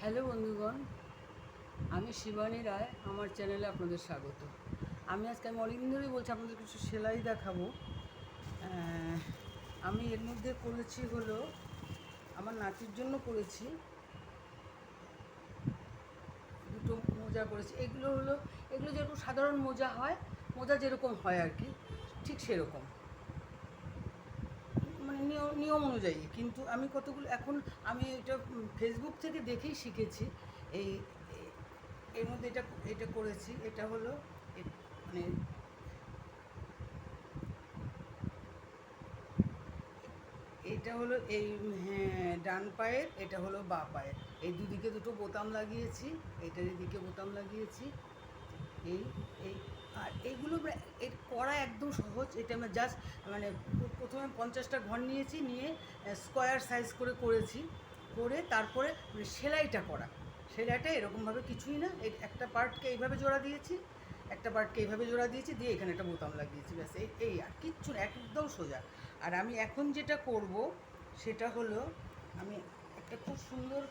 Hello বন্ধুগণ, আমি শিবানী রায়। আমার চ্যানেলে আপনাদের স্বাগত। আমি অনেকদিন ধরেই বলছি আপনাদের কিছু সেলাই দেখাবো। আমি এর মধ্যে করেছি হলো আমার নাতির জন্য করেছি দুটো মোজা করেছি। এগুলো যেরকম সাধারণ মোজা হয়, মোজা যেরকম হয় আর কি, ঠিক সেরকম, মানে নিয়ম অনুযায়ী। কিন্তু আমি কতগুলো এখন আমি এটা ফেসবুক থেকে দেখেই শিখেছি। এই এর মধ্যে এটা এটা করেছি। এটা হলো মানে এটা হলো এই, হ্যাঁ, ডান পায়ের, এটা হলো বাঁ পায়ের। এই দুদিকে দুটো বোতাম লাগিয়েছি, এটার এদিকে বোতাম লাগিয়েছি। এই এই আর এইগুলো এর করা একদম সহজ। এটা আমি জাস্ট মানে প্রথমে 50টা ঘর নিয়েছি, নিয়ে স্কোয়ার সাইজ করে করেছি। করে তারপরে সেলাইটা করা, সেলাইটা এরকমভাবে কিছুই না, একটা পার্টকে এইভাবে জোড়া দিয়েছি, একটা পার্টকে এইভাবে জোড়া দিয়েছি, দিয়ে এখানে একটা বোতাম লাগিয়েছি, ব্যাস। এই আর কিচ্ছু না, একদম সোজা। আর আমি এখন যেটা করব সেটা হলো, আমি একটা খুব সুন্দর,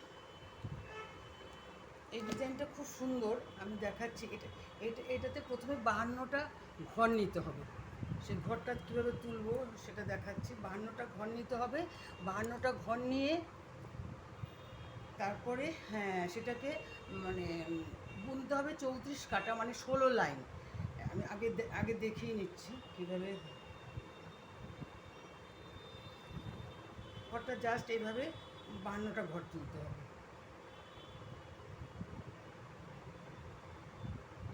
এই ডিজাইনটা খুব সুন্দর, আমি দেখাচ্ছি। এটাতে প্রথমে 52টা ঘর নিতে হবে। সেই ঘরটা কীভাবে তুলবো সেটা দেখাচ্ছি। 52টা ঘর নিতে হবে। 52টা ঘর নিয়ে তারপরে, হ্যাঁ, সেটাকে মানে বুনতে হবে 34 কাটা, মানে 16 লাইন। আমি আগে দেখিয়ে নিচ্ছি কীভাবে। ঘরটা জাস্ট এইভাবে 52টা ঘর তুলতে হবে।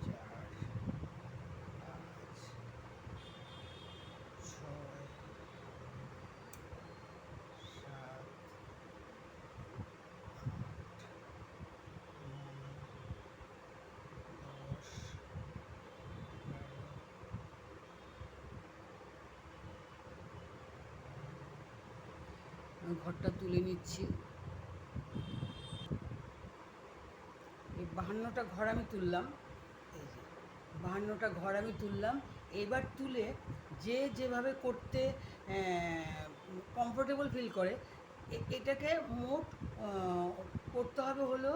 4, 5, 6, 7, 10, 11। আমি ঘরটা তুলে নিচ্ছি। এই 52টা ঘর আমি তুললাম। এই যে 52টা ঘর আমি তুললাম। এবার তুলে যে যেভাবে করতে কমফোর্টেবল ফিল করে, এটাকে মোট করতে হবে হলো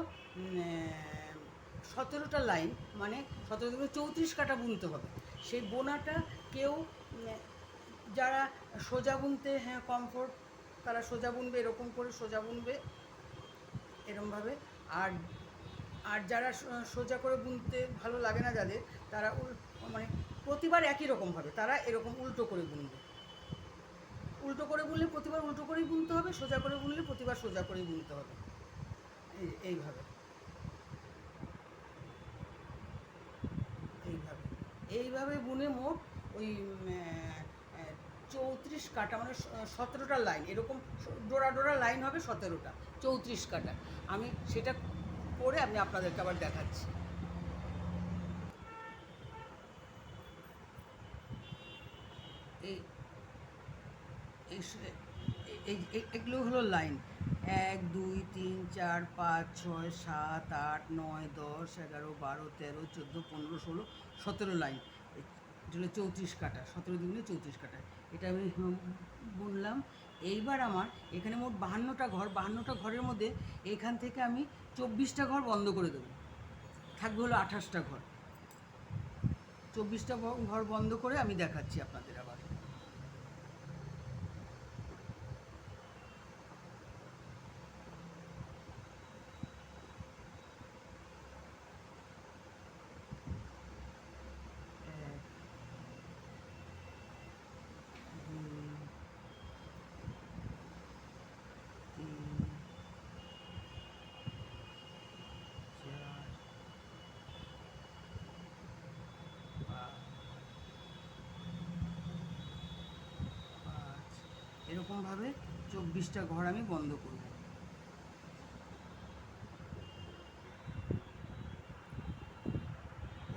17টা লাইন, মানে 34 কাটা বুনতে হবে। সেই বোনাটা কেউ যারা সোজা বুনতে, হ্যাঁ, কমফোর্ট, তারা সোজা বুনবে, এরকম করে সোজা বুনবে এরমভাবে। আর আর যারা সোজা করে বুনতে ভালো লাগে না যাদের, তারা মানে প্রতিবার একই রকমভাবে তারা এরকম উল্টো করে বুনবে। উল্টো করে বুনলে প্রতিবার উল্টো করেই বুনতে হবে, সোজা করে বুনলে প্রতিবার সোজা করেই বুনতে হবে। এইভাবে এইভাবে এইভাবে বুনে মোট ওই 34 কাটা, মানে 17টা লাইন, এরকম ডোরা ডোরা লাইন হবে 17টা, 34 কাটা। আমি সেটা করে আমি আপনাদেরকে আবার দেখাচ্ছি। এই এগুলো হলো লাইন। 1, 2, 3, 4, 5, 6, 7, 8, 9, 10, 11, 12, 13, 14, 15, 16, 17 লাইন। এটা হলো 34 কাটা, 17 দুগুণে 34 কাটা। এটা আমি বুনলাম। এইবার আমার এখানে মোট 52টা ঘর। 52টা ঘরের মধ্যে এখান থেকে আমি 24টা ঘর বন্ধ করে দেবো, থাকবে হলো 28টা ঘর। 24টা ঘর বন্ধ করে আমি দেখাচ্ছি আপনাদের আবার। এরকমভাবে 24টা ঘর আমি বন্ধ করব।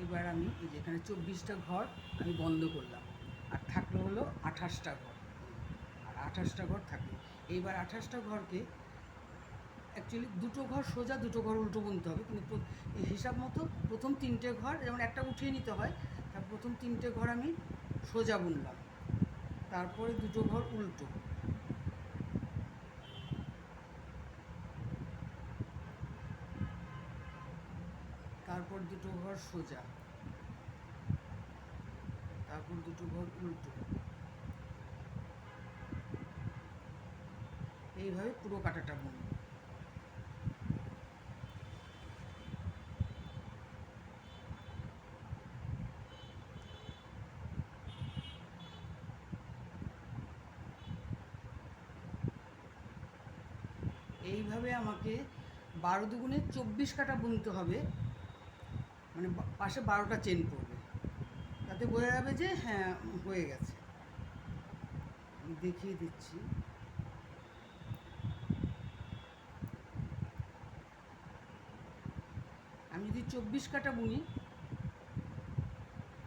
এবার আমি এই যে এখানে 24টা ঘর আমি বন্ধ করলাম, আর থাকলো হলো 28টা ঘর। আর 28টা ঘর থাকলো। এইবার 28টা ঘরকে অ্যাকচুয়ালি দুটো ঘর সোজা, দুটো ঘর উল্টো বুনতে হবে, কিন্তু হিসাব মতো প্রথম 3টে ঘর, যেমন একটা উঠিয়ে নিতে হয়, তার প্রথম 3টে ঘর আমি সোজা বুনলাম, তারপরে দুটো ঘর উল্টো। তারপর দুটো ঘর সোজা, তারপর দুটো ঘর উল্টো, এইভাবে পুরো কাঁটাটা বুনবো। এইভাবে আমাকে 12 দুগুণে 24 কাটা বুনতে হবে, মানে পাশে 12টা চেন পড়বে, তাতে বোঝা যাবে যে হ্যাঁ হয়ে গেছে। আমি দেখিয়ে দিচ্ছি। আমি যদি 24 কাটা বুনি,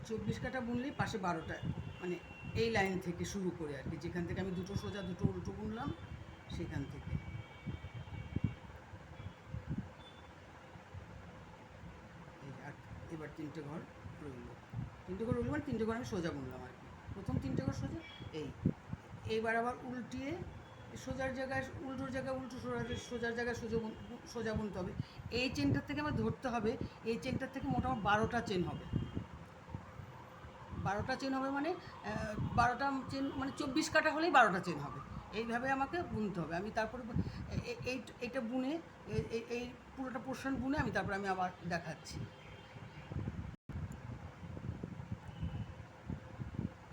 24 কাটা বুনলেই পাশে 12টা, মানে এই লাইন থেকে শুরু করে আর কি, যেখান থেকে আমি দুটো সোজা দুটো উল্টো বুনলাম সেখান থেকে। আর এবার 3টে ঘর রইল, 3টে ঘর রইল মানে 3টে ঘর আমি সোজা বুনলাম আর কি, প্রথম 3টে ঘর সোজা। এইবার আবার উল্টিয়ে সোজার জায়গায় উল্টোর জায়গায় উল্টো, সোজার জায়গায় সোজা বুনতে হবে। এই চেনটার থেকে আমার ধরতে হবে, এই চেনটার থেকে মোটামুটি 12টা চেন হবে। 12টা চেন হবে মানে 12টা চেন মানে 24 কাটা হলেই 12টা চেন হবে। এইভাবে আমাকে বুনতে হবে। আমি তারপরে এইটা বুনে এই পুরোটা পোর্শন বুনে আমি তারপরে আমি আবার দেখাচ্ছি।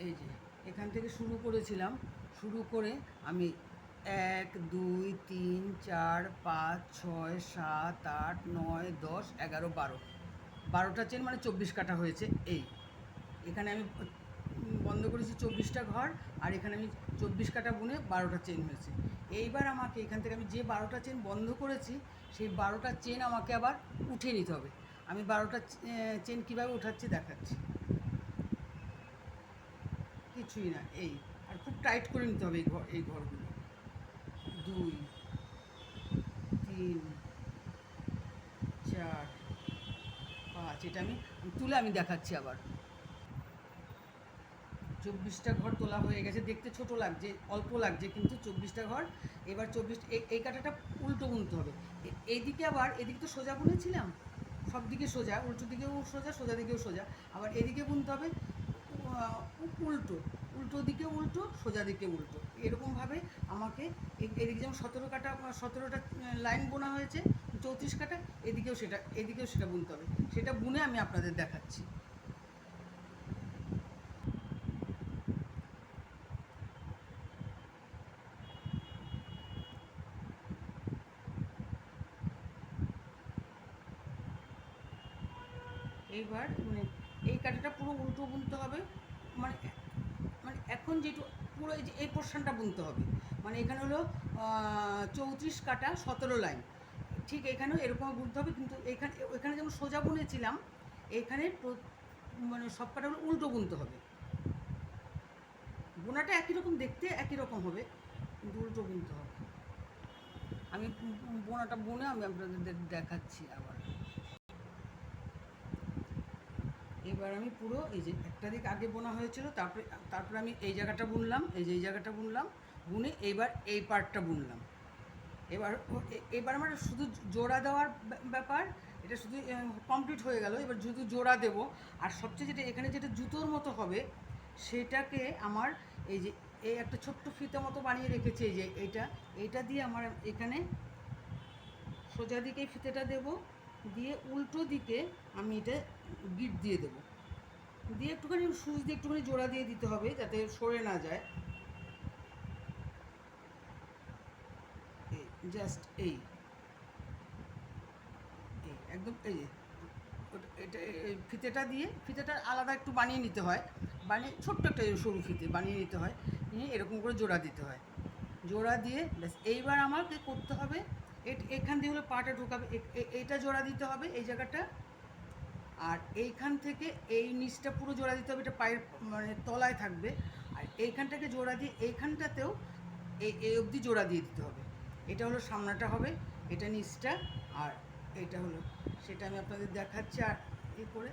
এই যে এখান থেকে শুরু করেছিলাম, শুরু করে আমি 1 2 3 4 5 6 7 8 9 10 11 12, 12টা চেন মানে 24 কাটা হয়েছে। এখানে আমি বন্ধ করেছি 24টা ঘর, আর এখানে আমি 24 কাটা বুনে 12টা চেন হয়েছে। এইবার আমাকে এখান থেকে আমি যে 12টা চেন বন্ধ করেছি সেই 12টা চেন আমাকে আবার উঠিয়ে নিতে হবে। আমি 12টা চেন কীভাবে উঠাচ্ছি দেখাচ্ছি। কিছুই না, আর খুব টাইট করে নিতে হবে এই ঘরগুলো। 2 3 4 5, এটা আমি তুলে আমি দেখাচ্ছি আবার। 24টা ঘর তোলা হয়ে গেছে, দেখতে ছোট লাগছে, অল্প লাগছে, কিন্তু 24টা ঘর। এবার 24 এই কাঁটাটা উল্টো বুনতে হবে। এইদিকে আবার, এদিকে তো সোজা বুনেছিলাম, সব দিকে সোজা, উল্টো দিকেও সোজা, সোজা দিকেও সোজা। আবার এদিকে বুনতে হবে উল্টো, উল্টো দিকে উল্টো, সোজা দিকে উল্টো, এরকমভাবে আমাকে এদিকে যেমন 17টা লাইন বোনা হয়েছে, 34 কাটা, এদিকেও সেটা বুনতে হবে। সেটা বুনে আমি আপনাদের দেখাচ্ছি। এইবার মানে এই কাঁটাটা পুরো উল্টো বুনতে হবে, মানে মানে এখন যেটু পুরো এই পোর্শনটা বুনতে হবে, মানে এখানে হলো 34 কাটা 17 লাইন, ঠিক এখানেও এরকম বুনতে হবে, কিন্তু এখানে যেমন সোজা বুনেছিলাম, এখানে মানে সব কাটাগুলো উল্টো বুনতে হবে। বোনাটা একই রকম দেখতে, একই রকম হবে, কিন্তু উল্টো বুনতে হবে। আমি বোনাটা বুনে আমি আপনাদের দেখাচ্ছি আবার। এবার আমি পুরো এই যে একটা দিক আগে বোনা হয়েছিল, তারপরে আমি এই জায়গাটা বুনলাম, এই জায়গাটা বুনলাম, বুনে এইবার এই পার্টটা বুনলাম। এবার আমার শুধু জোড়া দেওয়ার ব্যাপার, এটা শুধু কমপ্লিট হয়ে গেল। এবার শুধু জোড়া দেব, আর সবচেয়ে যেটা এখানে যেটা জুতোর মতো হবে সেটাকে আমার এই যে এই একটা ছোট্ট ফিতা মতো বানিয়ে রেখেছি, এই যে এইটা দিয়ে আমার এখানে সোজা দিকে ফিতেটা দেব, দিয়ে উল্টো দিকে আমি এটা গিট দিয়ে দেবো, দিয়ে একটুখানি সুচ দিয়ে একটুখানি জোড়া দিয়ে দিতে হবে যাতে সরে না যায়। জাস্ট একদম এই যে এটা ফিতেটা দিয়ে, ফিতেটা আলাদা একটু বানিয়ে নিতে হয়, বানিয়ে ছোট্ট একটা সরু ফিতে বানিয়ে নিতে হয়, নিয়ে এরকম করে জোড়া দিতে হয়। জোড়া দিয়ে ব্যাস এইবার আমাকে করতে হবে, এখান দিয়ে হলো পাটা ঢোকাবে, এইটা জোড়া দিতে হবে এই জায়গাটা, আর এইখান থেকে এই নিচটা পুরো জোড়া দিতে হবে, এটা পায়ের মানে তলায় থাকবে, আর এইখানটাকে জোড়া দিয়ে এইখানটাতেও এই অবধি জোড়া দিয়ে দিতে হবে। এটা হলো সামনাটা হবে, এটা নিচটা, আর এটা হলো সেটা আমি আপনাদের দেখাচ্ছি। আর করে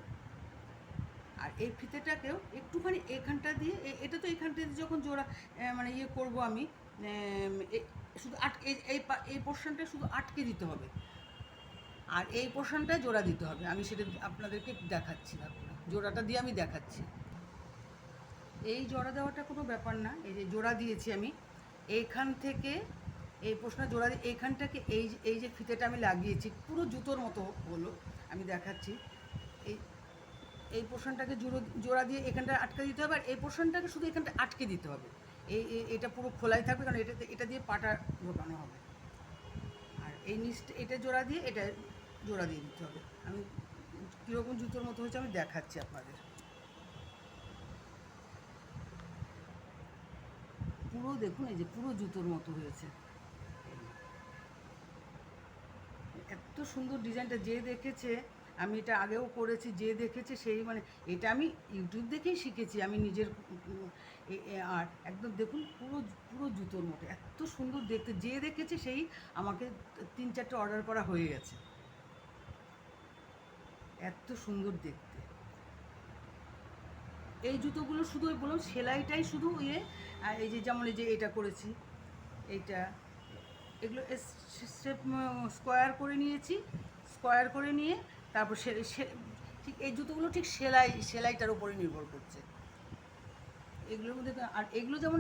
আর এই ফিতেটাকেও একটুখানি এখানটা দিয়ে, এটা তো এইখানটা দিয়ে যখন জোড়া মানে করব আমি, শুধু এই পোর্শনটা শুধু আটকে দিতে হবে, আর এই পোর্শনটা জোড়া দিতে হবে, আমি সেটা আপনাদেরকে দেখাচ্ছি। জোড়াটা দিয়ে আমি দেখাচ্ছি। এই জোড়া দেওয়াটা কোনো ব্যাপার না, এই যে জোড়া দিয়েছি আমি, এইখান থেকে এই পোর্শনটা জোড়া দিয়ে এইখানটাকে এই যে ফিতেটা আমি লাগিয়েছি পুরো জুতোর মতো হলো, আমি দেখাচ্ছি। এই পোর্শনটাকে জোড়া দিয়ে এখানটা আটকে দিতে হবে, আর এই পোর্শনটাকে শুধু এখানটা আটকে দিতে হবে। এটা পুরো খোলাই থাকবে, কারণ এটা দিয়ে পাটা ঢোকানো হবে। আর এই নিচটা এটা জোড়া দিয়ে এটা জোড়া দিয়ে দিতে হবে। আমি কীরকম জুতোর মতো হয়েছে আমি দেখাচ্ছি আপনাদের। পুরো দেখুন, এই যে পুরো জুতোর মতো হয়েছে। এত সুন্দর ডিজাইনটা, যে দেখেছে, আমি এটা আগেও করেছি, যে দেখেছে সেই মানে এটা আমি ইউটিউব দেখেই শিখেছি, আমি নিজের। আর একদম দেখুন পুরো পুরো জুতোর মতো এত সুন্দর দেখতে, যে দেখেছে সেই আমাকে 3-4টে অর্ডার করা হয়ে গেছে, এত সুন্দর দেখতে। এই জুতোগুলো শুধু ওই বললাম সেলাইটাই শুধু এই যে যেমন এই যে এটা করেছি, এইটা, এগুলো স্কোয়ার করে নিয়েছি, স্কোয়ার করে নিয়ে তারপর ঠিক এই জুতোগুলো ঠিক সেলাইটার উপরে নির্ভর করছে এগুলোর মধ্যে। আর এগুলো যেমন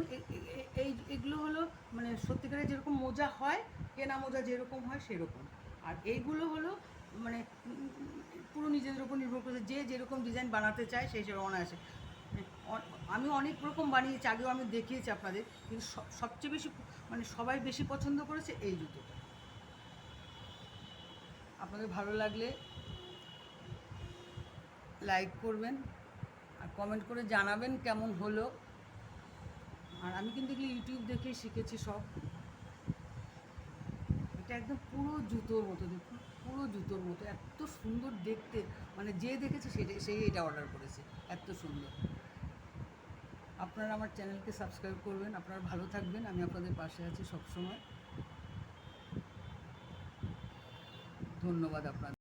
এগুলো হলো মানে সত্যিকারের যেরকম মোজা হয়, কেনা মোজা যেরকম হয় সেরকম। আর এইগুলো হলো মানে পুরো নিজেদের উপর নির্ভর করছে, যে যেরকম ডিজাইন বানাতে চায় সেই সেরকম আসে। আমি অনেক রকম বানিয়েছি, আগেও আমি দেখিয়েছি আপনাদের, কিন্তু সবচেয়ে বেশি মানে সবাই বেশি পছন্দ করেছে এই জুতোটা। আপনাদের ভালো লাগলে লাইক করবেন আর কমেন্ট করে জানাবেন কেমন হলো। আর আমি কিন্তু এগুলো ইউটিউব দেখেই শিখেছি সব। এটা একদম পুরো জুতোর মতো, দেখুন পুরো জুতোর মতো এত সুন্দর দেখতে, মানে যে দেখেছে সেই এটা অর্ডার করেছে, এত সুন্দর। আপনারা আমার চ্যানেলকে সাবস্ক্রাইব করবেন, আপনারা ভালো থাকবেন, আমি আপনাদের পাশে আছি সবসময়। ধন্যবাদ আপনাদের।